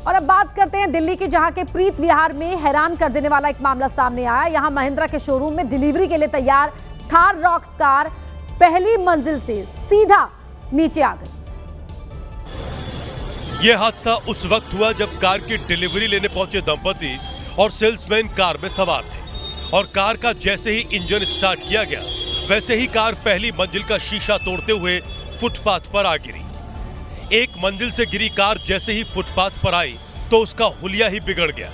और अब बात करते हैं दिल्ली की, जहां के प्रीत विहार में हैरान कर देने वाला एक मामला सामने आया। यहां महिंद्रा के शोरूम में डिलीवरी के लिए तैयार थार रॉक्स कार पहली मंजिल से सीधा नीचे आ गई। यह हादसा उस वक्त हुआ जब कार की डिलीवरी लेने पहुंचे दंपति और सेल्समैन कार में सवार थे और कार का जैसे ही इंजन स्टार्ट किया गया वैसे ही कार पहली मंजिल का शीशा तोड़ते हुए फुटपाथ पर आ गिरी। एक मंजिल से गिरी कार जैसे ही फुटपाथ पर आई तो उसका हुलिया ही बिगड़ गया।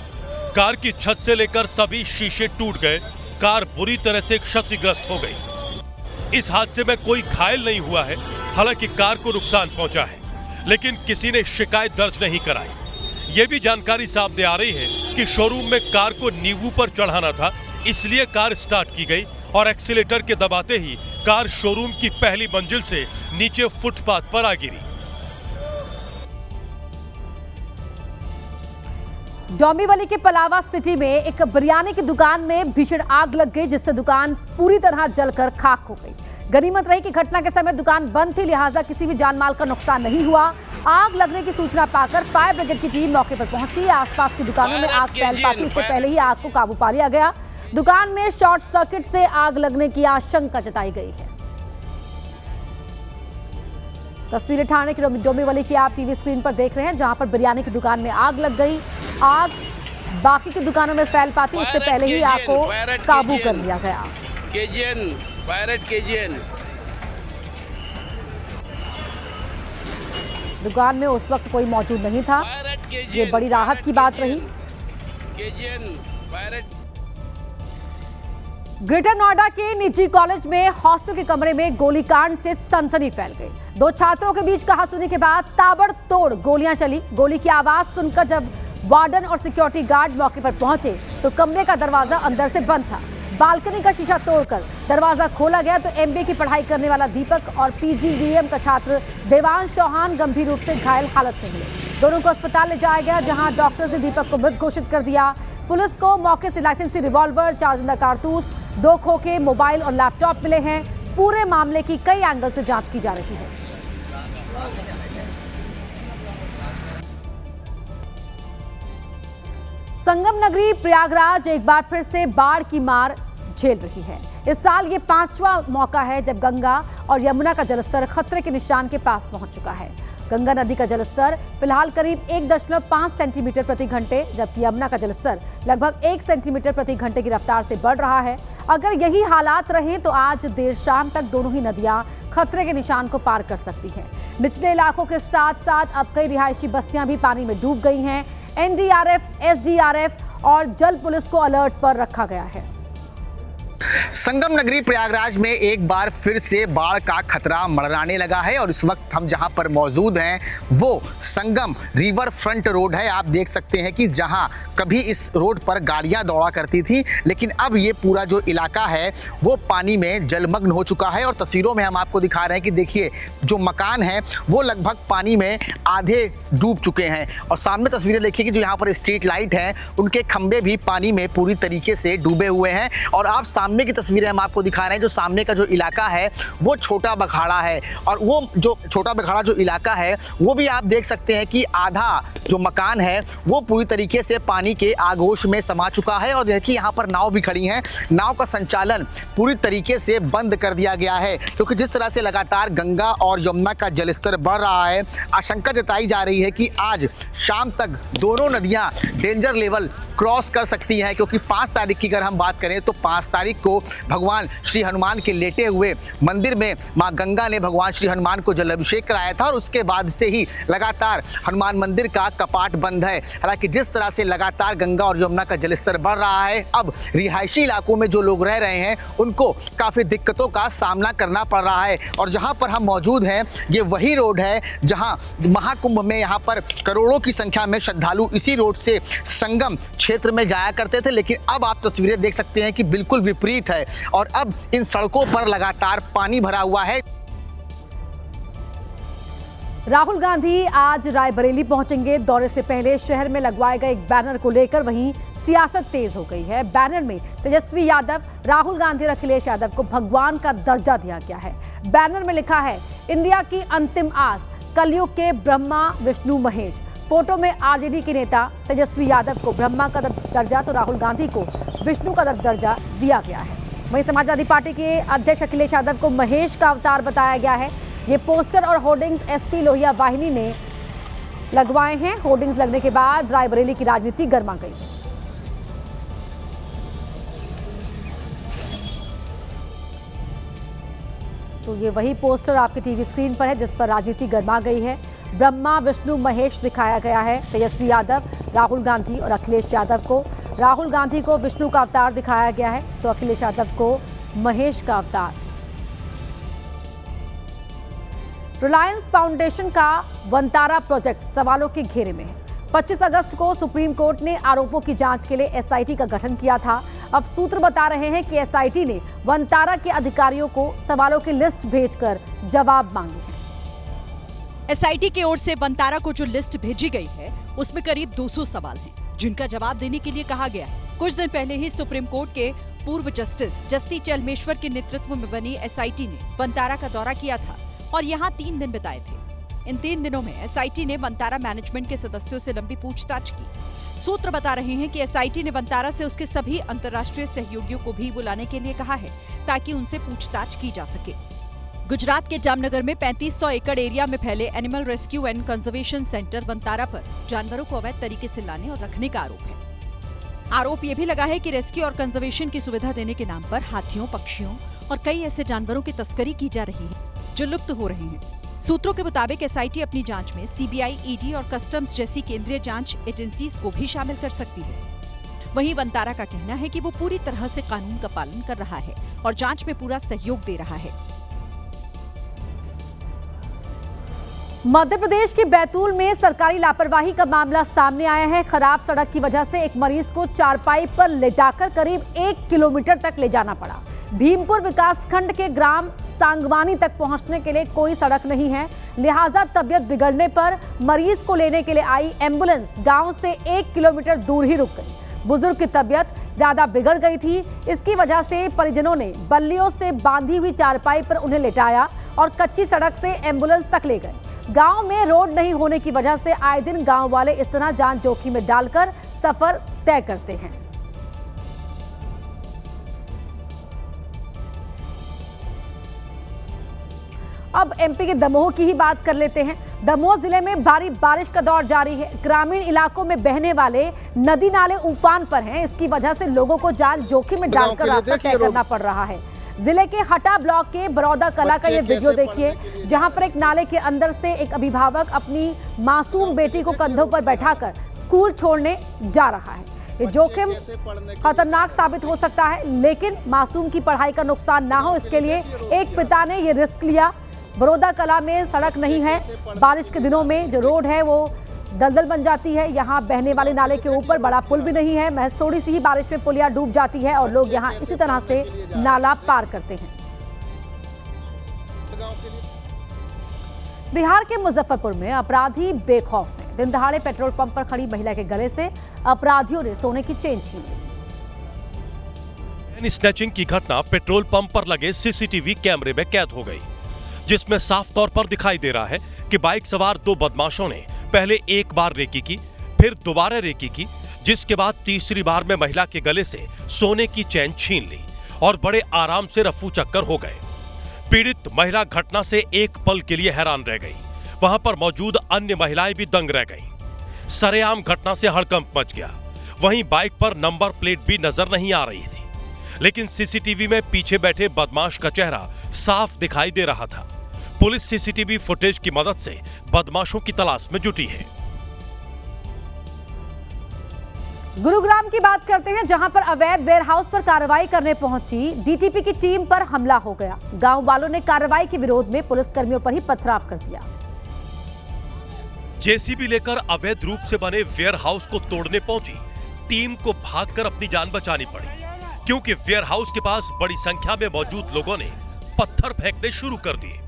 कार की छत से लेकर सभी शीशे टूट गए। कार बुरी तरह से क्षतिग्रस्त हो गई। इस हादसे में कोई घायल नहीं हुआ है, हालांकि कार को नुकसान पहुंचा है, लेकिन किसी ने शिकायत दर्ज नहीं कराई। यह भी जानकारी सामने आ रही है कि शोरूम में कार को नींबू पर चढ़ाना था, इसलिए कार स्टार्ट की गई और एक्सीलेटर के दबाते ही कार शोरूम की पहली मंजिल से नीचे फुटपाथ पर आ गिरी। डोंबिवली के पलावा सिटी में एक बिरयानी की दुकान में भीषण आग लग गई, जिससे दुकान पूरी तरह जलकर खाक हो गई। गनीमत रही कि घटना के समय दुकान बंद थी, लिहाजा किसी भी जानमाल का नुकसान नहीं हुआ। आग लगने की सूचना पाकर फायर ब्रिगेड की टीम मौके पर पहुंची। आसपास की दुकानों में आग फैल पाती, इससे पहले ही आग को काबू पा लिया गया। दुकान में शॉर्ट सर्किट से आग लगने की आशंका जताई गई है। तस्वीरें ठाणे की डोंबिवली की आप टीवी स्क्रीन पर देख रहे हैं, जहां पर बिरयानी की दुकान में आग लग गई। आग बाकी की दुकानों में फैल पाती, इससे पहले ही आग को काबू कर लिया गया। दुकान में उस वक्त कोई मौजूद नहीं था, ये बड़ी राहत की बात रही। ग्रेटर नोएडा के निजी कॉलेज में हॉस्टल के कमरे में गोलीकांड से सनसनी फैल गई। दो छात्रों के बीच कहासुनी के बाद ताबड़तोड़ गोलियां चली। गोली की आवाज सुनकर जब वार्डन और सिक्योरिटी गार्ड मौके पर पहुंचे तो कमरे का दरवाजा अंदर से बंद था। बालकनी का शीशा तोड़कर दरवाजा खोला गया तो एमबीए की पढ़ाई करने वाला दीपक और पीजीवीएम का छात्र देवांश चौहान गंभीर रूप से घायल हालत में मिले। दोनों को अस्पताल ले जाया गया, जहां डॉक्टर्स ने दीपक को मृत घोषित कर दिया। पुलिस को मौके से लाइसेंसी रिवॉल्वर, 4 जिंदा कारतूस, 2 खोखे, मोबाइल और लैपटॉप मिले हैं। पूरे मामले की कई एंगल से जांच की जा रही है। संगम नगरी प्रयागराज एक बार फिर से बाढ़ की मार झेल रही है। इस साल ये 5वां मौका है जब गंगा और यमुना का जलस्तर खतरे के निशान के पास पहुंच चुका है। गंगा नदी का जलस्तर फिलहाल करीब 1.5 सेंटीमीटर प्रति घंटे, जबकि यमुना का जलस्तर लगभग 1 सेंटीमीटर प्रति घंटे की रफ्तार से बढ़ रहा है। अगर यही हालात रहे तो आज देर शाम तक दोनों ही नदियां खतरे के निशान को पार कर सकती हैं। निचले इलाकों के साथ साथ अब कई रिहायशी बस्तियां भी पानी में डूब गई हैं। एनडीआरएफ, एसडीआरएफ और जल पुलिस को अलर्ट पर रखा गया है। संगम नगरी प्रयागराज में एक बार फिर से बाढ़ का खतरा मंडराने लगा है और इस वक्त हम जहां पर मौजूद हैं वो संगम रिवर फ्रंट रोड है। आप देख सकते हैं कि जहां कभी इस रोड पर गाड़ियां दौड़ा करती थी, लेकिन अब ये पूरा जो इलाका है वो पानी में जलमग्न हो चुका है। और तस्वीरों में हम आपको दिखा रहे हैं कि देखिए जो मकान है वो लगभग पानी में आधे डूब चुके हैं। और सामने तस्वीरें देखिए कि जो यहाँ पर स्ट्रीट लाइट है उनके खंभे भी पानी में पूरी तरीके से डूबे हुए हैं। और आप सामने की तस्वीरें हम आपको दिखा रहे हैं, जो सामने का जो इलाका है वो छोटा बखाड़ा है। और वो जो छोटा बखाड़ा जो इलाका है वो भी आप देख सकते हैं कि आधा जो मकान है वो पूरी तरीके से पानी के आगोश में समा चुका है। और देखिए यहाँ पर नाव भी खड़ी हैं, नाव का संचालन पूरी तरीके से बंद कर दिया गया है, क्योंकि जिस तरह से लगातार गंगा और यमुना का जलस्तर बढ़ रहा है, आशंका जताई जा रही है कि आज शाम तक दोनों नदियां डेंजर लेवल क्रॉस कर सकती हैं। क्योंकि 5 तारीख की अगर हम बात करें तो 5 तारीख को भगवान श्री हनुमान के लेटे हुए मंदिर में मां गंगा ने भगवान श्री हनुमान को जलाभिषेक कराया था और उसके बाद से ही लगातार हनुमान मंदिर का कपाट बंद है। हालांकि जिस तरह से लगातार गंगा और यमुना का जलस्तर बढ़ रहा है, अब रिहायशी इलाकों में जो लोग रह रहे हैं उनको काफ़ी दिक्कतों का सामना करना पड़ रहा है। और जहाँ पर हम मौजूद हैं ये वही रोड है जहाँ महाकुंभ में यहाँ पर करोड़ों की संख्या में श्रद्धालु इसी रोड से संगम क्षेत्र में जाया करते थे, लेकिन अब आप तस्वीरें देख सकते हैं कि बिल्कुल विपरीत है और अब इन सड़कों पर लगातार पानी भरा हुआ है। राहुल गांधी आज रायबरेली पहुंचेंगे। दौरे से पहले शहर में लगवाए गए एक बैनर को लेकर वहीं सियासत तेज हो गई है। बैनर में तेजस्वी यादव, राहुल गांधी और अखिलेश यादव को भगवान का दर्जा दिया गया है। बैनर में लिखा है, इंडिया की अंतिम आस, कलयुग के ब्रह्मा विष्णु महेश। फोटो में आरजेडी के नेता तेजस्वी यादव को ब्रह्मा का दर्जा तो राहुल गांधी को विष्णु का दर्जा दिया गया है। वहीं समाजवादी पार्टी के अध्यक्ष अखिलेश यादव को महेश का अवतार बताया गया है। ये पोस्टर और होर्डिंग्स एसपी लोहिया वाहिनी ने लगवाए हैं। होर्डिंग्स लगने के बाद रायबरेली की राजनीति गर्मा गई है। तो ये वही पोस्टर आपके टीवी स्क्रीन पर है जिस पर राजनीति गर्मा गई है। ब्रह्मा विष्णु महेश दिखाया गया है। तेजस्वी यादव, राहुल गांधी और अखिलेश यादव को, राहुल गांधी को विष्णु का अवतार दिखाया गया है तो अखिलेश यादव को महेश का अवतार। रिलायंस फाउंडेशन का वंतारा प्रोजेक्ट सवालों के घेरे में है। 25 अगस्त को सुप्रीम कोर्ट ने आरोपों की जांच के लिए एसआईटी का गठन किया था। अब सूत्र बता रहे हैं कि एसआईटी ने वंतारा के अधिकारियों को सवालों की लिस्ट भेजकर जवाब मांगे हैं। एसआईटी की ओर से वंतारा को जो लिस्ट भेजी गई है उसमें करीब 200 सवाल हैं, जिनका जवाब देने के लिए कहा गया है। कुछ दिन पहले ही सुप्रीम कोर्ट के पूर्व जस्टिस जस्ती चलमेश्वर के नेतृत्व में बनी एसआईटी ने वंतारा का दौरा किया था और यहाँ 3 दिन बिताए थे। इन 3 दिनों में एसआईटी ने वंतारा मैनेजमेंट के सदस्यों से लंबी पूछताछ की। सूत्र बता रहे हैं कि एसआईटी ने वंतारा से उसके सभी अंतर्राष्ट्रीय सहयोगियों को भी बुलाने के लिए कहा है ताकि उनसे पूछताछ की जा सके। गुजरात के जामनगर में 3500 एकड़ एरिया में फैले animal rescue and conservation centre Vantara पर जानवरों को अवैध तरीके से लाने और रखने का आरोप है। आरोप यह भी लगा है कि रेस्क्यू और कंजर्वेशन की सुविधा देने के नाम पर हाथियों, पक्षियों और कई ऐसे जानवरों की तस्करी की जा रही है जो लुप्त हो रहे हैं। सूत्रों के मुताबिक एसआईटी अपनी जांच में सीबीआई, ईडी और कस्टम्स जैसी केंद्रीय जांच एजेंसीज को भी शामिल कर सकती है। वहीं वंतारा का कहना है कि वो पूरी तरह से कानून का पालन कर रहा है और जांच में पूरा सहयोग दे रहा है। मध्य प्रदेश के बैतूल में सरकारी लापरवाही का मामला सामने आया है। खराब सड़क की वजह से एक मरीज को चारपाई पर लेटाकर करीब 1 किलोमीटर तक ले जाना पड़ा। भीमपुर विकासखंड के ग्राम सांगवानी तक पहुंचने के लिए कोई सड़क नहीं है, लिहाजा तबियत बिगड़ने पर मरीज को लेने के लिए आई एम्बुलेंस गांव से 1 किलोमीटर दूर ही रुक गई। बुजुर्ग की तबियत ज्यादा बिगड़ गई थी, इसकी वजह से परिजनों ने बल्लियों से बांधी हुई चारपाई पर उन्हें लेटाया और कच्ची सड़क से एम्बुलेंस तक ले गए। गांव में रोड नहीं होने की वजह से आए दिन गांव वाले इस तरह जान जोखिम में डालकर सफर तय करते हैं। अब एमपी के दमोह की ही बात कर लेते हैं। दमोह जिले में भारी बारिश का दौर जारी है। ग्रामीण इलाकों में बहने वाले नदी नाले उफान पर हैं। इसकी वजह से लोगों को जान जोखिम में डालकर रास्ता तय करना पड़ रहा है। जिले के हटा ब्लॉक के बरौदा कला का ये वीडियो देखिए, जहां पर एक नाले के अंदर से एक अभिभावक अपनी मासूम बेटी को कंधों पर बैठाकर स्कूल छोड़ने जा रहा है। ये जोखिम खतरनाक साबित हो सकता है, लेकिन मासूम की पढ़ाई का नुकसान ना हो इसके लिए एक पिता ने ये रिस्क लिया। बरौदा कला में सड़क नहीं है, बारिश के दिनों में जो रोड है वो दलदल बन जाती है। यहाँ बहने वाले नाले के ऊपर बड़ा पुल भी नहीं है, महज थोड़ी सी ही बारिश में पुलिया डूब जाती है और लोग यहाँ इसी तरह से नाला पार करते हैं। बिहार के मुजफ्फरपुर में अपराधी बेखौफ हैं। दिन दहाड़े पेट्रोल पंप पर खड़ी महिला के गले से अपराधियों ने सोने की चेन छीन ली। स्नैचिंग की घटना पेट्रोल पंप पर लगे सीसीटीवी कैमरे में कैद हो गई, जिसमें साफ तौर पर दिखाई दे रहा है कि बाइक सवार 2 बदमाशों ने पहले एक बार रेकी की, फिर दोबारा रेकी की, जिसके बाद तीसरी बार में महिला के गले से सोने की चैन छीन ली और बड़े आराम से रफू चक्कर हो गए। पीड़ित महिला घटना से एक पल के लिए हैरान रह गई। वहां पर मौजूद अन्य महिलाएं भी दंग रह गईं। सरेआम घटना से हड़कंप मच गया। वहीं बाइक पर नंबर प्लेट भी नजर नहीं आ रही थी, लेकिन सीसीटीवी में पीछे बैठे बदमाश का चेहरा साफ दिखाई दे रहा था। पुलिस सीसीटीवी फुटेज की मदद से बदमाशों की तलाश में जुटी है। गुरुग्राम की बात करते हैं, जहां पर अवैध वेयरहाउस पर कार्रवाई करने पहुंची डीटीपी की टीम पर हमला हो गया। गांव वालों ने कार्रवाई के विरोध में पुलिसकर्मियों पर ही पथराव कर दिया। जेसीबी लेकर अवैध रूप से बने वेयरहाउस को तोड़ने पहुंची टीम को भागकर अपनी जान बचानी पड़ी, क्योंकि वेयरहाउस के पास बड़ी संख्या में मौजूद लोगों ने पत्थर फेंकने शुरू कर दिए।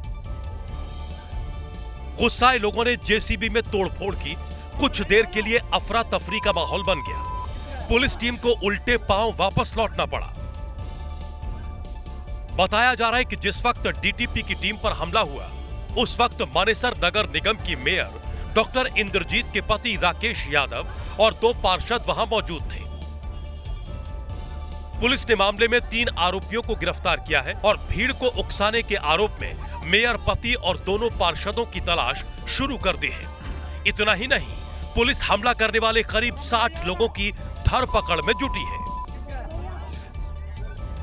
गुस्साए लोगों ने जेसीबी में तोड़फोड़ की। कुछ देर के लिए अफरा तफरी का माहौल बन गया। पुलिस टीम को उल्टे पांव वापस लौटना पड़ा। बताया जा रहा है कि जिस वक्त डीटीपी की टीम पर हमला हुआ, उस वक्त मानेसर नगर निगम की मेयर डॉक्टर इंद्रजीत के पति राकेश यादव और 2 पार्षद वहां मौजूद थे। पुलिस ने मामले में 3 आरोपियों को गिरफ्तार किया है और भीड़ को उकसाने के आरोप में मेयर पति और दोनों पार्षदों की तलाश शुरू कर दी है। इतना ही नहीं, पुलिस हमला करने वाले करीब 60 लोगों की धरपकड़ में जुटी है।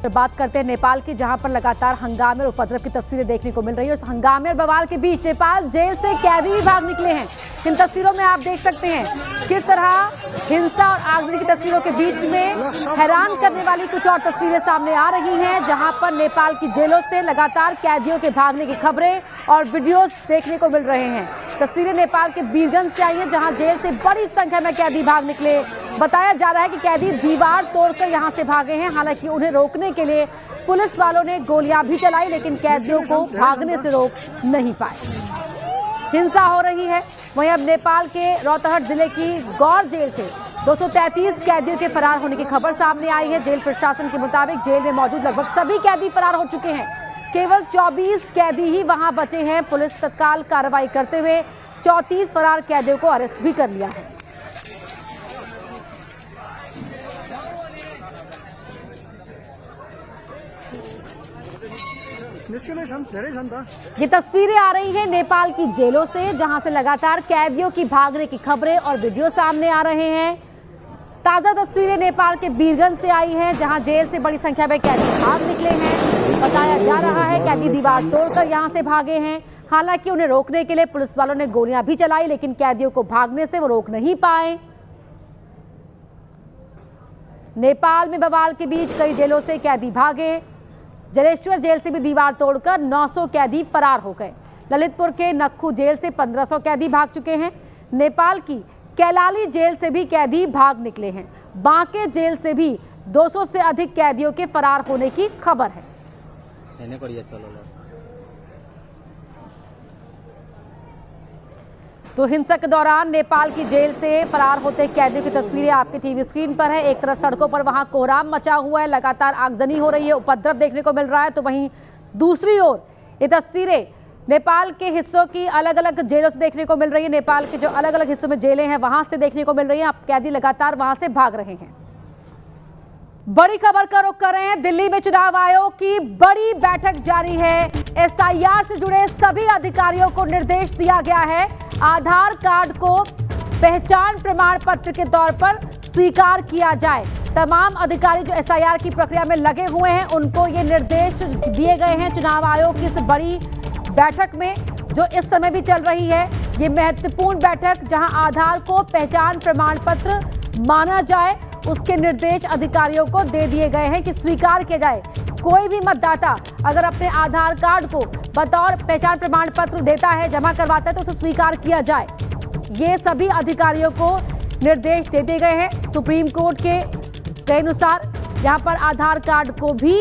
बात करते हैं नेपाल की, जहां पर लगातार हंगामे और उपद्रव की तस्वीरें देखने को मिल रही है। उस हंगामे और बवाल के बीच नेपाल जेल से कैदी भी भाग निकले हैं। इन तस्वीरों में आप देख सकते हैं किस तरह हिंसा और आगजनी की तस्वीरों के बीच में हैरान करने वाली कुछ और तस्वीरें सामने आ रही हैं, जहां पर नेपाल की जेलों से लगातार कैदियों के भागने की खबरें और वीडियोस देखने को मिल रहे हैं। तस्वीरें नेपाल के वीरगंज से आई हैं, जहां जेल से बड़ी संख्या में कैदी भाग निकले। बताया जा रहा है कि कैदी दीवार तोड़कर यहां से भागे हैं। हालांकि उन्हें रोकने के लिए पुलिस वालों ने गोलियां भी चलाई, लेकिन कैदियों को भागने से रोक नहीं पाए। हिंसा हो रही है। वहीं अब नेपाल के रौतहट जिले की गौर जेल से 233 कैदियों के फरार होने की खबर सामने आई है। जेल प्रशासन के मुताबिक जेल में मौजूद लगभग सभी कैदी फरार हो चुके हैं। केवल 24 कैदी ही वहां बचे हैं। पुलिस तत्काल कार्रवाई करते हुए 34 फरार कैदियों को अरेस्ट भी कर लिया है। ये तस्वीरें आ रही हैं नेपाल की जेलों से, जहां से लगातार कैदियों की भागने की खबरें और वीडियो सामने आ रहे हैं। ताजा तस्वीरें नेपाल के वीरगंज से आई हैं, जहां जेल से बड़ी संख्या में कैदी भाग निकले हैं। बताया जा रहा है कैदी दीवार तोड़कर यहां से भागे हैं। हालांकि उन्हें रोकने के लिए पुलिस वालों ने गोलियां भी चलाई, लेकिन कैदियों को भागने से वो रोक नहीं पाए। नेपाल में बवाल के बीच कई जेलों से कैदी भागे। जलेश्वर जेल से भी दीवार तोड़कर 900 कैदी फरार हो गए। ललितपुर के नक्खू जेल से 1500 कैदी भाग चुके हैं। नेपाल की कैलाली जेल से भी कैदी भाग निकले हैं। बांके जेल से भी 200 से अधिक कैदियों के फरार होने की खबर है। तो हिंसा के दौरान नेपाल की जेल से फरार होते कैदियों की तस्वीरें आपके टीवी स्क्रीन पर है। एक तरफ सड़कों पर वहां कोहराम मचा हुआ है, लगातार आगजनी हो रही है, उपद्रव देखने को मिल रहा है, तो वहीं दूसरी ओर ये तस्वीरें नेपाल के हिस्सों की अलग अलग जेलों से देखने को मिल रही है। नेपाल के जो अलग अलग हिस्सों में जेलें हैं वहां से देखने को मिल रही है। अब कैदी लगातार वहां से भाग रहे हैं। बड़ी खबर का रुख कर रहे हैं। दिल्ली में चुनाव आयोग की बड़ी बैठक जारी है। एसआईआर से जुड़े सभी अधिकारियों को निर्देश दिया गया है, आधार कार्ड को पहचान प्रमाण पत्र के तौर पर स्वीकार किया जाए। तमाम अधिकारी जो एसआईआर की प्रक्रिया में लगे हुए हैं उनको ये निर्देश दिए गए हैं। चुनाव आयोग की इस बड़ी बैठक में जो इस समय भी चल रही है, ये महत्वपूर्ण बैठक जहां आधार को पहचान प्रमाण पत्र माना जाए, उसके निर्देश अधिकारियों को दे दिए गए हैं कि स्वीकार किया जाए। कोई भी मतदाता अगर अपने आधार कार्ड को बतौर पहचान प्रमाण पत्र देता है, जमा करवाता है, तो उसे स्वीकार किया जाए। ये सभी अधिकारियों को निर्देश दे दिए गए हैं। सुप्रीम कोर्ट के अनुसार यहाँ पर आधार कार्ड को भी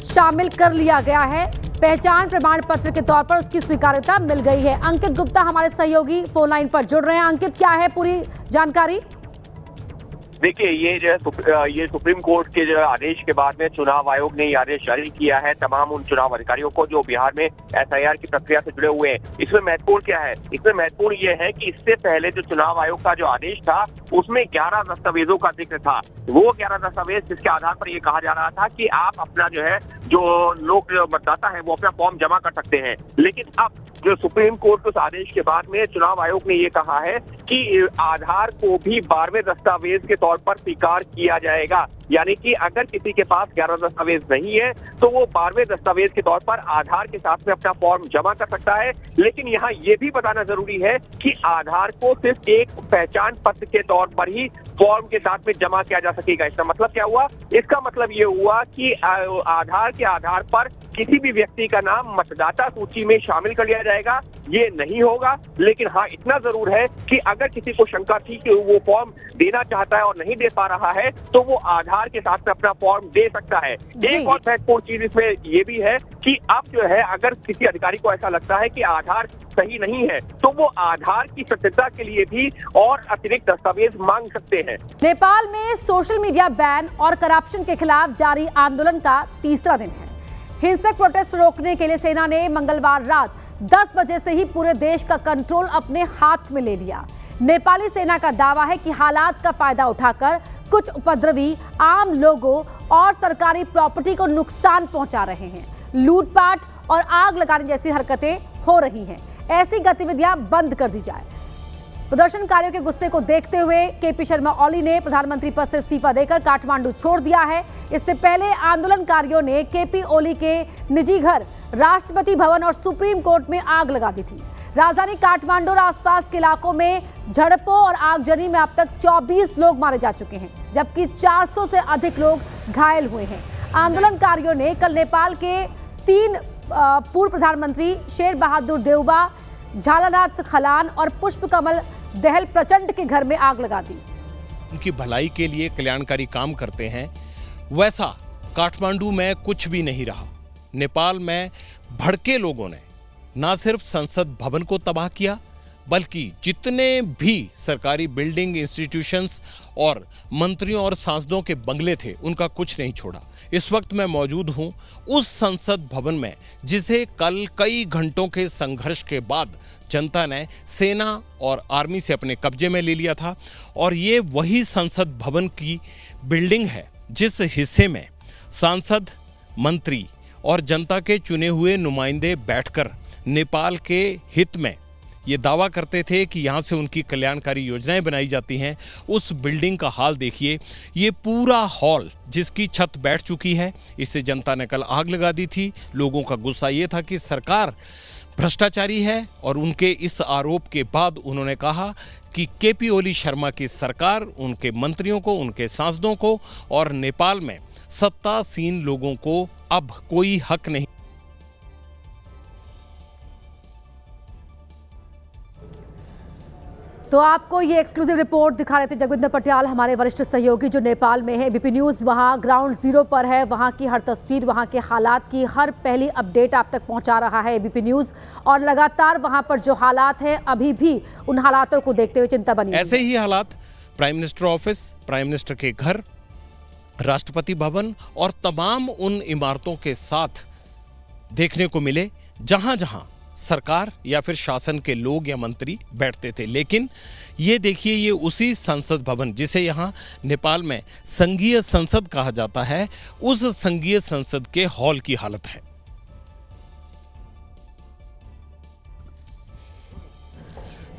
शामिल कर लिया गया है। पहचान प्रमाण पत्र के तौर पर उसकी स्वीकार्यता मिल गई है। अंकित गुप्ता हमारे सहयोगी फोन लाइन पर जुड़ रहे हैं। अंकित, क्या है पूरी जानकारी? देखिए, ये जो है ये सुप्रीम कोर्ट के जो आदेश के बाद में चुनाव आयोग ने ये आदेश जारी किया है तमाम उन चुनाव अधिकारियों को जो बिहार में एसआईआर की प्रक्रिया से जुड़े हुए हैं। इसमें महत्वपूर्ण क्या है? इसमें महत्वपूर्ण ये है कि इससे पहले जो चुनाव आयोग का जो आदेश था उसमें 11 दस्तावेजों का जिक्र था। वो 11 दस्तावेज जिसके आधार पर ये कहा जा रहा था कि आप अपना जो है जो लोग मतदाता है वो अपना फॉर्म जमा कर सकते हैं। लेकिन अब जो सुप्रीम कोर्ट के उस आदेश के बाद में चुनाव आयोग ने ये कहा है कि आधार को भी 12वें दस्तावेज के तौर पर स्वीकार किया जाएगा। यानी कि अगर किसी के पास 11 दस्तावेज नहीं है तो वो 12वें दस्तावेज के तौर पर आधार के साथ में अपना फॉर्म जमा कर सकता है। लेकिन यहाँ ये भी बताना जरूरी है कि आधार को सिर्फ एक पहचान पत्र के तौर पर ही फॉर्म के साथ में जमा किया जा सकेगा। इसका मतलब क्या हुआ? इसका मतलब ये हुआ कि आधार के आधार पर किसी भी व्यक्ति का नाम मतदाता सूची में शामिल कर लिया जाएगा, ये नहीं होगा। लेकिन हाँ, इतना जरूर है कि अगर किसी को शंका थी कि वो फॉर्म देना चाहता है और नहीं दे पा रहा है तो वो आधार के साथ में अपना फॉर्म दे सकता है। एक और महत्वपूर्ण चीज इसमें ये भी है कि अब जो है अगर किसी अधिकारी को ऐसा लगता है कि आधार सही नहीं है तो वो आधार की सत्यता के लिए भी और अतिरिक्त दस्तावेज मांग सकते हैं। नेपाल में सोशल मीडिया बैन और करप्शन के खिलाफ जारी आंदोलन का तीसरा दिन है। हिंसक प्रोटेस्ट रोकने के लिए सेना ने मंगलवार रात 10 बजे से ही पूरे देश का कंट्रोल अपने हाथ में ले लिया। नेपाली सेना का दावा है कि हालात का फायदा उठाकर कुछ उपद्रवी आम लोगों और सरकारी प्रॉपर्टी को नुकसान पहुंचा रहे हैं। लूटपाट और आग लगाने जैसी हरकतें हो रही हैं। ऐसी गतिविधियां बंद कर दी जाए। प्रदर्शनकारियों के गुस्से को देखते हुए केपी शर्मा ओली ने प्रधानमंत्री पद से इस्तीफा देकर काठमांडू छोड़ दिया है। इससे पहले आंदोलनकारियों ने केपी ओली के निजी घर, राष्ट्रपति भवन और सुप्रीम कोर्ट में आग लगा दी थी। राजधानी काठमांडू और आसपास के इलाकों में झड़पों और आगजनी में अब तक 24 लोग मारे जा चुके हैं, जबकि 400 से अधिक लोग घायल हुए हैं। आंदोलनकारियों ने कल नेपाल के 3 पूर्व प्रधानमंत्री शेर बहादुर देउबा, झालानाथ खलान और पुष्पकमल दहल प्रचंड के घर में आग लगा दी। उनकी भलाई के लिए कल्याणकारी काम करते हैं, वैसा काठमांडू में कुछ भी नहीं रहा। नेपाल में भड़के लोगों ने ना सिर्फ संसद भवन को तबाह किया, बल्कि जितने भी सरकारी बिल्डिंग, इंस्टीट्यूशंस और मंत्रियों और सांसदों के बंगले थे, उनका कुछ नहीं छोड़ा। इस वक्त मैं मौजूद हूं उस संसद भवन में जिसे कल कई घंटों के संघर्ष के बाद जनता ने सेना और आर्मी से अपने कब्जे में ले लिया था। और ये वही संसद भवन की बिल्डिंग है जिस हिस्से में सांसद, मंत्री और जनता के चुने हुए नुमाइंदे बैठकर नेपाल के हित में ये दावा करते थे कि यहाँ से उनकी कल्याणकारी योजनाएं बनाई जाती हैं। उस बिल्डिंग का हाल देखिए। ये पूरा हॉल जिसकी छत बैठ चुकी है, इसे जनता ने कल आग लगा दी थी। लोगों का गुस्सा ये था कि सरकार भ्रष्टाचारी है और उनके इस आरोप के बाद उन्होंने कहा कि केपी ओली शर्मा की सरकार उनके मंत्रियों को, उनके सांसदों को और नेपाल में सत्तासीन लोगों को अब कोई हक नहीं। तो आपको ये एक्सक्लूसिव रिपोर्ट दिखा रहे थे जगविंदर पटियाल, हमारे वरिष्ठ सहयोगी जो नेपाल में है। एबीपी न्यूज़ वहाँ ग्राउंड जीरो पर है। वहाँ की हर तस्वीर, वहाँ के हालात की हर पहली अपडेट आप तक पहुँचा रहा है एबीपी न्यूज़। और लगातार वहाँ पर जो हालात हैं, अभी भी उन हालातों को देखते हुए चिंता बनी। ऐसे ही हालात prime minister office, prime minister के घर, राष्ट्रपति भवन और तमाम उन इमारतों के साथ देखने को मिले जहां जहां सरकार या फिर शासन के लोग या मंत्री बैठते थे। लेकिन ये देखिए, ये उसी संसद भवन जिसे यहाँ नेपाल में संघीय संसद कहा जाता है, उस संघीय संसद के हॉल की हालत है।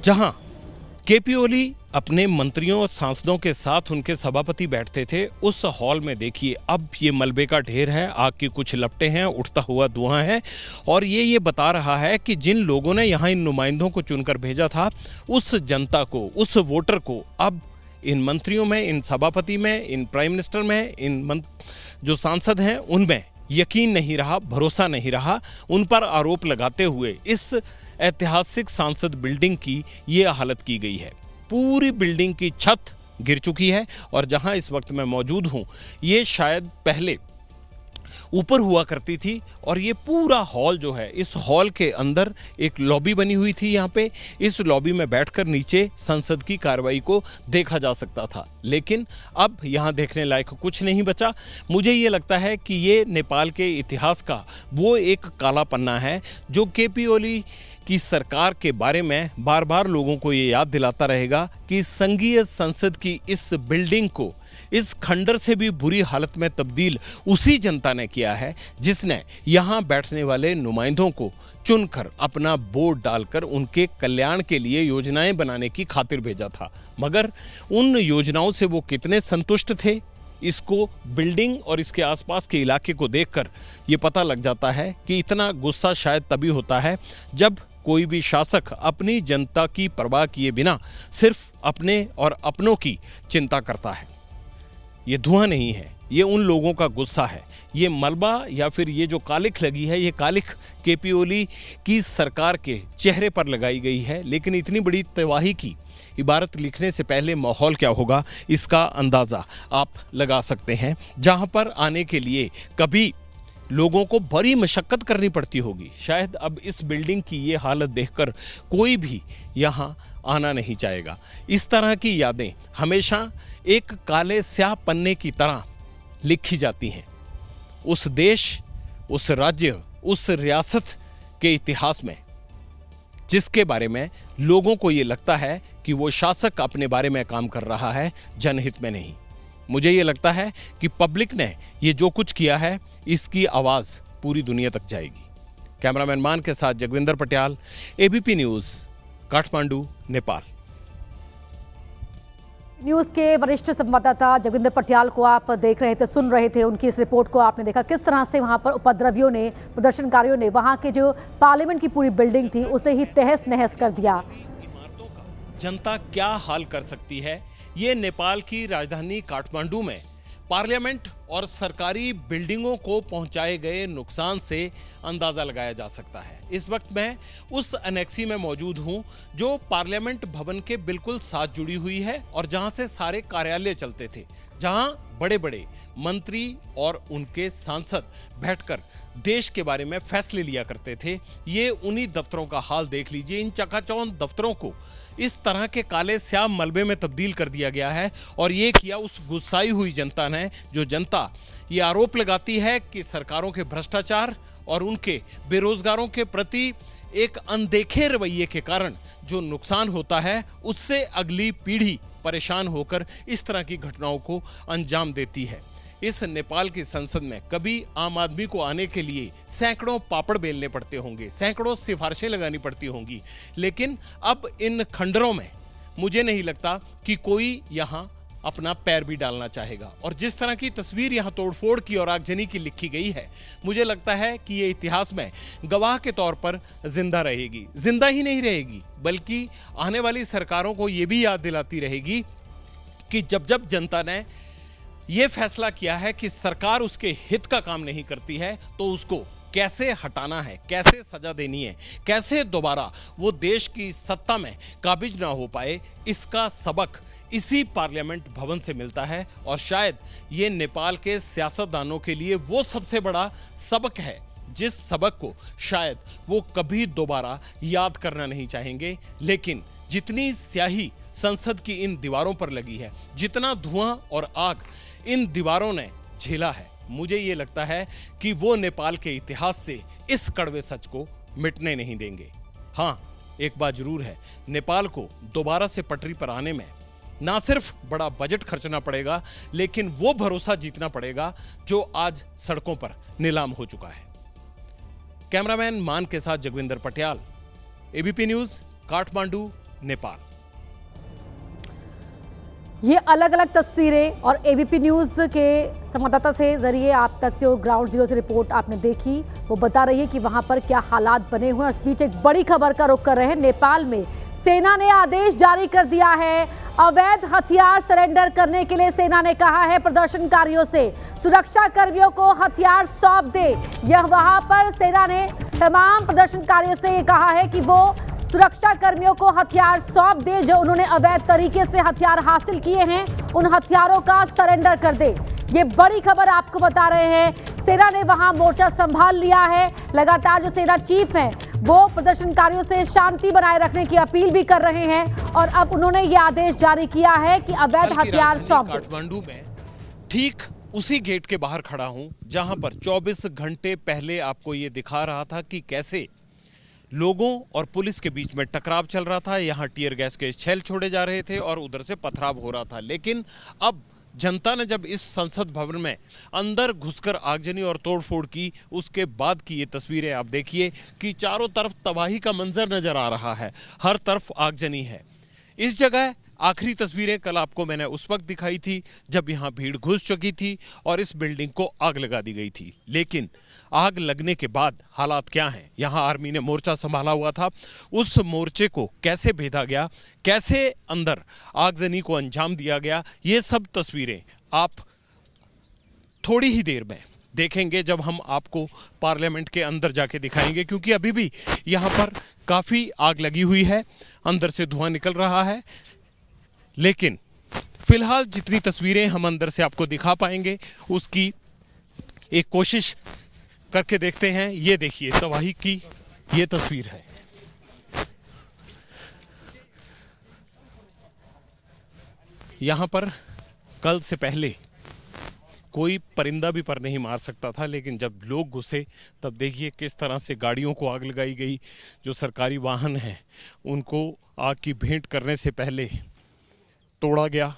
जहां केपी ओली अपने मंत्रियों और सांसदों के साथ उनके सभापति बैठते थे, उस हॉल में देखिए अब ये मलबे का ढेर है, आग की कुछ लपटें हैं, उठता हुआ धुआं है। और ये बता रहा है कि जिन लोगों ने यहाँ इन नुमाइंदों को चुनकर भेजा था, उस जनता को, उस वोटर को अब इन मंत्रियों में, इन सभापति में, इन प्राइम मिनिस्टर में, इन जो सांसद हैं उनमें यकीन नहीं रहा, भरोसा नहीं रहा। उन पर आरोप लगाते हुए इस ऐतिहासिक संसद बिल्डिंग की ये हालत की गई है। पूरी बिल्डिंग की छत गिर चुकी है। और जहां इस वक्त मैं मौजूद हूं, ये शायद पहले ऊपर हुआ करती थी। और ये पूरा हॉल जो है, इस हॉल के अंदर एक लॉबी बनी हुई थी। यहाँ पे इस लॉबी में बैठकर नीचे संसद की कार्रवाई को देखा जा सकता था। लेकिन अब यहाँ देखने लायक कुछ नहीं बचा। मुझे ये लगता है कि ये नेपाल के इतिहास का वो एक काला पन्ना है जो केपी ओली की सरकार के बारे में बार बार लोगों को ये याद दिलाता रहेगा कि संघीय संसद की इस बिल्डिंग को इस खंडर से भी बुरी हालत में तब्दील उसी जनता ने किया है जिसने यहाँ बैठने वाले नुमाइंदों को चुनकर अपना वोट डालकर उनके कल्याण के लिए योजनाएं बनाने की खातिर भेजा था। मगर उन योजनाओं से वो कितने संतुष्ट थे, इसको बिल्डिंग और इसके आसपास के इलाके को देखकर ये पता लग जाता है कि इतना गुस्सा शायद तभी होता है जब कोई भी शासक अपनी जनता की परवाह किए बिना सिर्फ अपने और अपनों की चिंता करता है। ये धुआं नहीं है, ये उन लोगों का गुस्सा है। ये मलबा या फिर ये जो कालिख लगी है, ये कालिख केपी ओली की सरकार के चेहरे पर लगाई गई है। लेकिन इतनी बड़ी तबाही की इबारत लिखने से पहले माहौल क्या होगा, इसका अंदाज़ा आप लगा सकते हैं। जहां पर आने के लिए कभी लोगों को बड़ी मशक्कत करनी पड़ती होगी, शायद अब इस बिल्डिंग की ये हालत देखकर कोई भी यहाँ आना नहीं चाहेगा। इस तरह की यादें हमेशा एक काले स्याह पन्ने की तरह लिखी जाती हैं उस देश, उस राज्य, उस रियासत के इतिहास में। जिसके बारे में लोगों को ये लगता है कि वो शासक अपने बारे में काम कर रहा है, जनहित में नहीं। मुझे ये लगता है कि पब्लिक ने ये जो कुछ किया है इसकी आवाज़ पूरी दुनिया तक जाएगी। कैमरामैन मान के साथ Jagwinder Patiyal, ABP news, Kathmandu, Nepal. News के वरिष्ठ संवाददाता जगविंदर पटियाल को आप देख रहे थे, सुन रहे थे, उनकी इस रिपोर्ट को आपने देखा किस तरह से वहां पर उपद्रवियों ने, प्रदर्शनकारियों ने वहां के जो पार्लियामेंट की पूरी बिल्डिंग थी उसे ही तहस नहस कर दिया। इमारतों का जनता क्या हाल कर सकती है, ये नेपाल की राजधानी काठमांडू में पार्लियामेंट और सरकारी बिल्डिंगों को पहुंचाए गए नुकसान से अंदाजा लगाया जा सकता है। इस वक्त मैं उस एनेक्सी में मौजूद हूं जो पार्लियामेंट भवन के बिल्कुल साथ जुड़ी हुई है और जहां से सारे कार्यालय चलते थे, जहां बड़े बड़े मंत्री और उनके सांसद बैठकर देश के बारे में फैसले लिया करते थे। ये उन्हीं दफ्तरों का हाल देख लीजिए। इन चकाचौंध दफ्तरों को इस तरह के काले स्याह मलबे में तब्दील कर दिया गया है और ये किया उस गुस्साई हुई जनता ने, जो जनता ये आरोप लगाती है कि सरकारों के भ्रष्टाचार और उनके बेरोजगारों के प्रति एक अनदेखे रवैये के कारण जो नुकसान होता है उससे अगली पीढ़ी परेशान होकर इस तरह की घटनाओं को अंजाम देती है। इस नेपाल की संसद में कभी आम आदमी को आने के लिए सैकड़ों पापड़ बेलने पड़ते होंगे, सैकड़ों सिफारिशें लगानी पड़ती होंगी, लेकिन अब इन खंडरों में मुझे नहीं लगता कि कोई यहाँ अपना पैर भी डालना चाहेगा। और जिस तरह की तस्वीर यहाँ तोड़फोड़ की और आगजनी की लिखी गई है, मुझे लगता है कि ये इतिहास में गवाह के तौर पर जिंदा रहेगी। जिंदा ही नहीं रहेगी बल्कि आने वाली सरकारों को ये भी याद दिलाती रहेगी कि जब जब जनता ने ये फैसला किया है कि सरकार उसके हित का काम नहीं करती है तो उसको कैसे हटाना है, कैसे सजा देनी है, कैसे दोबारा वो देश की सत्ता में काबिज ना हो पाए, इसका सबक इसी पार्लियामेंट भवन से मिलता है। और शायद ये नेपाल के सियासतदानों के लिए वो सबसे बड़ा सबक है जिस सबक को शायद वो कभी दोबारा याद करना नहीं चाहेंगे। लेकिन जितनी स्याही संसद की इन दीवारों पर लगी है, जितना धुआं और आग इन दीवारों ने झेला है, मुझे ये लगता है कि वो नेपाल के इतिहास से इस कड़वे सच को मिटने नहीं देंगे। हाँ, एक बात जरूर है, नेपाल को दोबारा से पटरी पर आने में ना सिर्फ बड़ा बजट खर्चना पड़ेगा, लेकिन वो भरोसा जीतना पड़ेगा जो आज सड़कों पर नीलाम हो चुका है। कैमरामैन मान के साथ जगविंदर पटियाल, एबीपी न्यूज, काठमांडू, नेपाल। ये अलग अलग तस्वीरें और एबीपी न्यूज़ के संवाददाता से जरिए आप तक जो ग्राउंड जीरो से रिपोर्ट आपने देखी वो बता रही है कि वहां पर क्या हालात बने हुए हैं। और इस बीच एक बड़ी खबर का रुख कर रहे हैं। नेपाल में सेना ने आदेश जारी कर दिया है। अवैध हथियार सरेंडर करने के लिए सेना ने कहा है प्रदर्शनकारियों से सुरक्षा कर्मियों को हथियार सौंप दे। यह वहां पर सेना ने तमाम प्रदर्शनकारियों से ये कहा है कि वो सुरक्षा कर्मियों को हथियार सौंप दे, जो उन्होंने अवैध तरीके से हथियार हासिल किए हैं उन हथियारों का सरेंडर कर दे। ये बड़ी खबर आपको बता रहे हैं। सेना ने वहां मोर्चा संभाल लिया है। लगातार जो सेना चीफ हैं वो प्रदर्शनकारियों से शांति बनाए रखने की अपील भी कर रहे हैं और अब उन्होंने ये आदेश जारी किया है कि अवैध हथियार सौंप दो। काठमांडू में ठीक उसी गेट के बाहर खड़ा हूं जहां पर 24 घंटे पहले आपको ये दिखा रहा था कि कैसे लोगों और पुलिस के बीच में टकराव चल रहा था। यहाँ टीयर गैस के छेल छोड़े जा रहे थे और उधर से पथराव हो रहा था। लेकिन अब जनता ने जब इस संसद भवन में अंदर घुसकर आगजनी और तोड़फोड़ की, उसके बाद की ये तस्वीरें आप देखिए कि चारों तरफ तबाही का मंजर नजर आ रहा है, हर तरफ आगजनी है। इस जगह आखिरी तस्वीरें कल आपको मैंने उस वक्त दिखाई थी जब यहाँ भीड़ घुस चुकी थी और इस बिल्डिंग को आग लगा दी गई थी। लेकिन आग लगने के बाद हालात क्या हैं? यहाँ आर्मी ने मोर्चा संभाला हुआ था, उस मोर्चे को कैसे भेदा गया, कैसे अंदर आगजनी को अंजाम दिया गया, ये सब तस्वीरें आप थोड़ी ही देर में देखेंगे जब हम आपको पार्लियामेंट के अंदर जाके दिखाएंगे, क्योंकि अभी भी यहाँ पर काफ़ी आग लगी हुई है, अंदर से धुआं निकल रहा है। लेकिन फिलहाल जितनी तस्वीरें हम अंदर से आपको दिखा पाएंगे उसकी एक कोशिश करके देखते हैं। ये देखिए तबाही की ये तस्वीर है। यहाँ पर कल से पहले कोई परिंदा भी पर नहीं मार सकता था, लेकिन जब लोग घुसे तब देखिए किस तरह से गाड़ियों को आग लगाई गई। जो सरकारी वाहन हैं उनको आग की भेंट करने से पहले तोड़ा गया।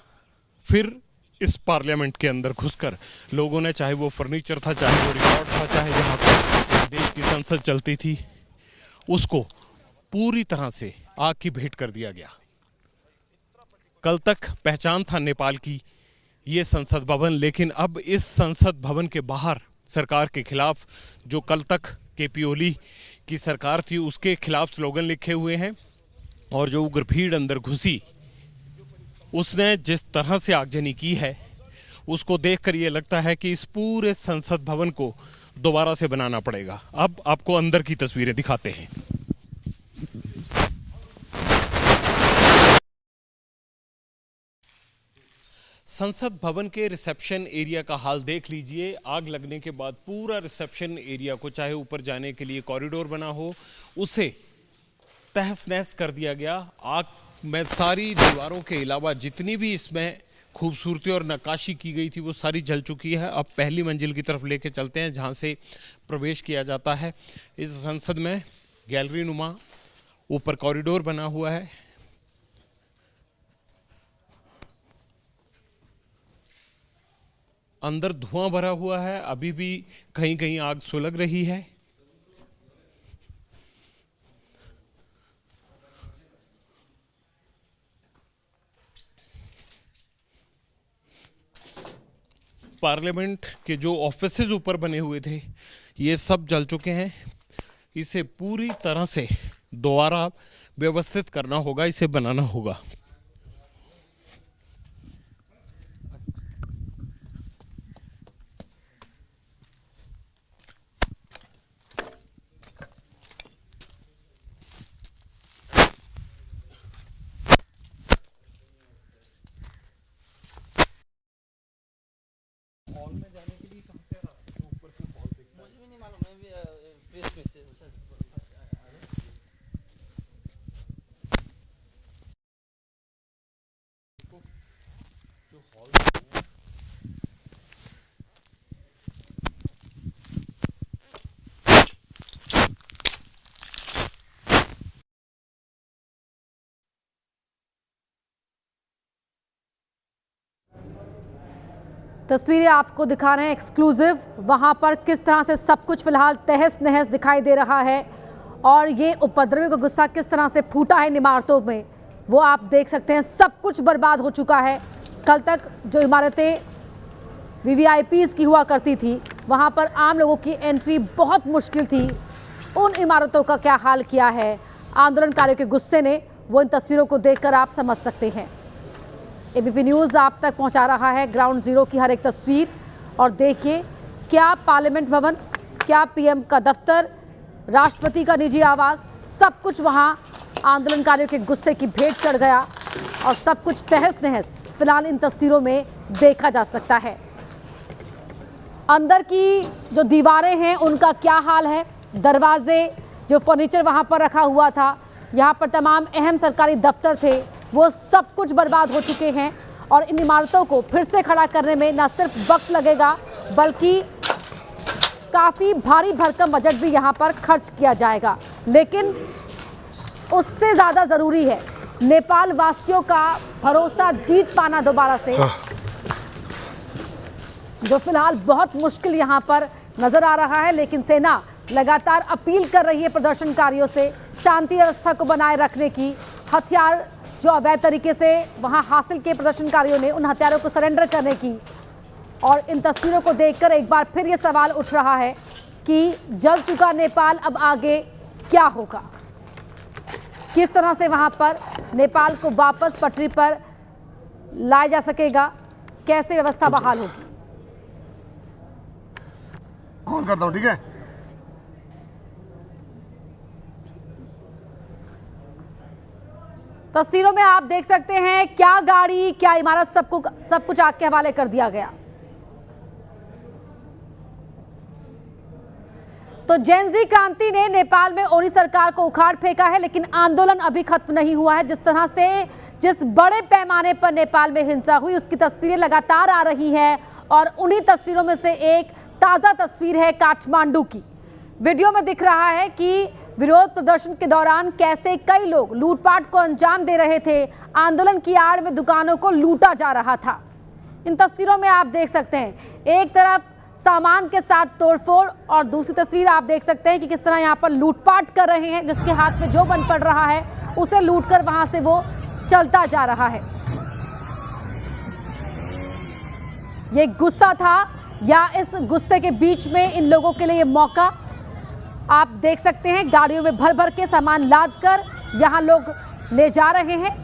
फिर इस पार्लियामेंट के अंदर घुसकर लोगों ने, चाहे वो फर्नीचर था, चाहे वो रिकॉर्ड था, चाहे जहाँ पर देश की संसद चलती थी, उसको पूरी तरह से आग की भेंट कर दिया गया। कल तक पहचान था नेपाल की ये संसद भवन, लेकिन अब इस संसद भवन के बाहर सरकार के खिलाफ, जो कल तक केपी ओली की सरकार थी उसके खिलाफ स्लोगन लिखे हुए हैं। और जो उग्र भीड़ अंदर घुसी उसने जिस तरह से आगजनी की है उसको देखकर ये लगता है कि इस पूरे संसद भवन को दोबारा से बनाना पड़ेगा। अब आपको अंदर की तस्वीरें दिखाते हैं। संसद भवन के रिसेप्शन एरिया का हाल देख लीजिए। आग लगने के बाद पूरा रिसेप्शन एरिया को, चाहे ऊपर जाने के लिए कॉरिडोर बना हो, उसे तहस नहस कर दिया गया। आग में सारी दीवारों के अलावा जितनी भी इसमें खूबसूरती और नक्काशी की गई थी वो सारी जल चुकी है। अब पहली मंजिल की तरफ लेके चलते हैं जहाँ से प्रवेश किया जाता है इस संसद में। गैलरी नुमा ऊपर कॉरिडोर बना हुआ है। अंदर धुआं भरा हुआ है, अभी भी कहीं कहीं आग सुलग रही है। पार्लियामेंट के जो ऑफिसेज ऊपर बने हुए थे ये सब जल चुके हैं। इसे पूरी तरह से दोबारा व्यवस्थित करना होगा, इसे बनाना होगा। तस्वीरें आपको दिखा रहे हैं एक्सक्लूसिव। वहां पर किस तरह से सब कुछ फिलहाल तहस नहस दिखाई दे रहा है और ये उपद्रवी का गुस्सा किस तरह से फूटा है इमारतों में, वो आप देख सकते हैं। सब कुछ बर्बाद हो चुका है। कल तक जो इमारतें वीवीआईपीज़ की हुआ करती थी वहां पर आम लोगों की एंट्री बहुत मुश्किल थी। उन इमारतों का क्या हाल किया है आंदोलनकारियों के गुस्से ने, वो इन तस्वीरों को देखकर आप समझ सकते हैं। एबीपी न्यूज़ आप तक पहुंचा रहा है ग्राउंड जीरो की हर एक तस्वीर। और देखिए, क्या पार्लियामेंट भवन, क्या पीएम का दफ्तर, राष्ट्रपति का निजी आवास, सब कुछ वहां आंदोलनकारियों के गुस्से की भेंट चढ़ गया और सब कुछ तहस नहस फिलहाल इन तस्वीरों में देखा जा सकता है। अंदर की जो दीवारें हैं उनका क्या हाल है, दरवाजे, जो फर्नीचर वहां पर रखा हुआ था, यहाँ पर तमाम अहम सरकारी दफ्तर थे, वो सब कुछ बर्बाद हो चुके हैं। और इन इमारतों को फिर से खड़ा करने में न सिर्फ वक्त लगेगा बल्कि काफ़ी भारी भरकम बजट भी यहाँ पर खर्च किया जाएगा। लेकिन उससे ज़्यादा ज़रूरी है नेपाल वासियों का भरोसा जीत पाना दोबारा से, जो फिलहाल बहुत मुश्किल यहाँ पर नजर आ रहा है। लेकिन सेना लगातार अपील कर रही है प्रदर्शनकारियों से शांति व्यवस्था को बनाए रखने की। हथियार जो अवैध तरीके से वहां हासिल किए प्रदर्शनकारियों ने, उन हथियारों को सरेंडर करने की। और इन तस्वीरों को देखकर एक बार फिर ये सवाल उठ रहा है कि जल चुका नेपाल अब आगे क्या होगा, किस तरह से वहां पर नेपाल को वापस पटरी पर लाया जा सकेगा, कैसे व्यवस्था बहाल होगी। कॉल करता हूं, ठीक है। तस्वीरों में आप देख सकते हैं क्या गाड़ी, क्या इमारत, सब कुछ आग के हवाले कर दिया गया। तो जेनजी क्रांति ने नेपाल में ओली सरकार को उखाड़ फेंका है, लेकिन आंदोलन अभी खत्म नहीं हुआ है। जिस तरह से जिस बड़े पैमाने पर नेपाल में हिंसा हुई उसकी तस्वीरें लगातार आ रही है और उन्हीं तस्वीरों में से एक ताज़ा तस्वीर है काठमांडू की। वीडियो में दिख रहा है कि विरोध प्रदर्शन के दौरान कैसे कई लोग लूटपाट को अंजाम दे रहे थे। आंदोलन की आड़ में दुकानों को लूटा जा रहा था। इन तस्वीरों में आप देख सकते हैं एक तरफ सामान के साथ तोड़फोड़ और दूसरी तस्वीर आप देख सकते हैं कि किस तरह यहाँ पर लूटपाट कर रहे हैं। जिसके हाथ में जो बन पड़ रहा है उसे लूटकर वहां से वो चलता जा रहा है। ये गुस्सा था या इस गुस्से के बीच में इन लोगों के लिए मौका। आप देख सकते हैं गाड़ियों में भर भर के सामान लाद कर यहाँ लोग ले जा रहे हैं।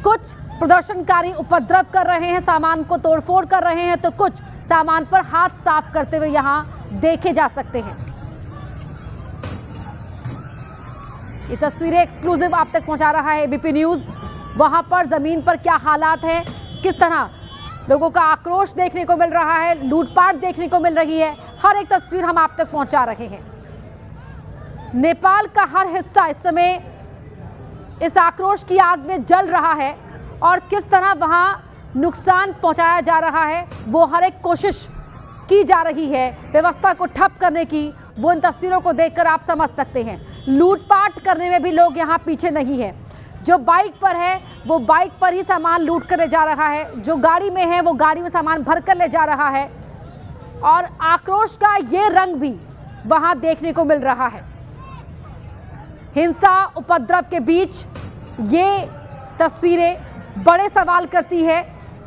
कुछ प्रदर्शनकारी उपद्रव कर रहे हैं, सामान को तोड़फोड़ कर रहे हैं, तो कुछ सामान पर हाथ साफ करते हुए यहाँ देखे जा सकते हैं। ये तस्वीरें एक्सक्लूसिव आप तक पहुंचा रहा है एबीपी न्यूज। वहां पर जमीन पर क्या हालात हैं, किस तरह लोगों का आक्रोश देखने को मिल रहा है, लूटपाट देखने को मिल रही है, हर एक तस्वीर हम आप तक पहुंचा रहे हैं। नेपाल का हर हिस्सा इस समय इस आक्रोश की आग में जल रहा है और किस तरह वहां नुकसान पहुंचाया जा रहा है वो हर एक कोशिश की जा रही है व्यवस्था को ठप करने की। वो इन तस्वीरों को देखकर आप समझ सकते हैं। लूटपाट करने में भी लोग यहाँ पीछे नहीं है। जो बाइक पर है वो बाइक पर ही सामान लूट कर ले जा रहा है, जो गाड़ी में है वो गाड़ी में सामान भर कर ले जा रहा है और आक्रोश का ये रंग भी वहां देखने को मिल रहा है। हिंसा उपद्रव के बीच ये तस्वीरें बड़े सवाल करती है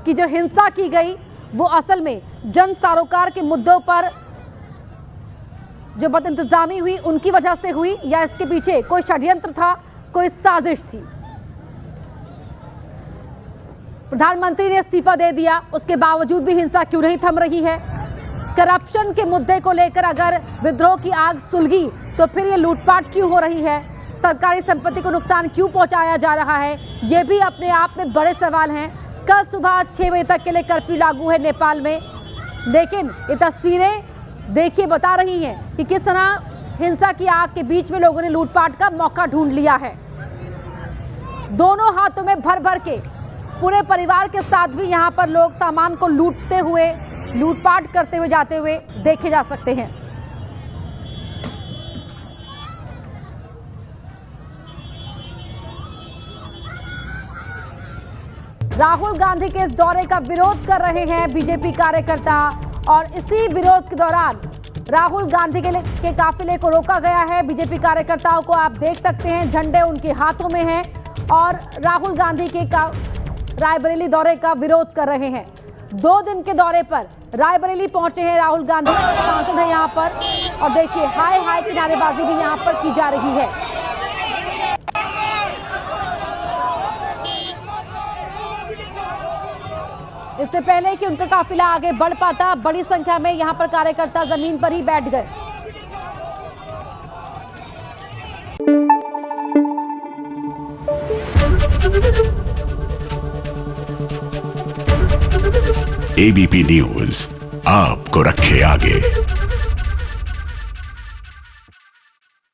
कि जो हिंसा की गई वो असल में जन सरोकार के मुद्दों पर जो बदइंतजामी हुई उनकी वजह से हुई या इसके पीछे कोई षड्यंत्र था, कोई साजिश थी। प्रधानमंत्री ने इस्तीफा दे दिया, उसके बावजूद भी हिंसा क्यों नहीं थम रही है? करप्शन के मुद्दे को लेकर अगर विद्रोह की आग सुलगी तो फिर ये लूटपाट क्यों हो रही है? सरकारी संपत्ति को नुकसान क्यों पहुंचाया जा रहा है? ये भी अपने आप में बड़े सवाल हैं। कल सुबह 6 बजे तक के लिए कर्फ्यू लागू है नेपाल में, लेकिन ये तस्वीरें देखिए बता रही हैं कि किस तरह हिंसा की आग के बीच में लोगों ने लूटपाट का मौका ढूंढ लिया है। दोनों हाथों में भर भर के पूरे परिवार के साथ भी यहाँ पर लोग सामान को लूटते हुए, लूटपाट करते हुए जाते हुए देखे जा सकते हैं। राहुल गांधी के इस दौरे का विरोध कर रहे हैं बीजेपी कार्यकर्ता और इसी विरोध के दौरान राहुल गांधी के काफिले को रोका गया है। बीजेपी कार्यकर्ताओं को आप देख सकते हैं, झंडे उनके हाथों में हैं और राहुल गांधी के रायबरेली दौरे का विरोध कर रहे हैं। 2 दिन के दौरे पर रायबरेली पहुंचे हैं राहुल गांधी, सांसद हैं यहाँ पर और देखिए हाय हाय की नारेबाजी भी यहाँ पर की जा रही है। इससे पहले कि उनका काफिला आगे बढ़ पाता, बड़ी संख्या में यहां पर कार्यकर्ता जमीन पर ही बैठ गए। एबीपी न्यूज आपको रखे आगे।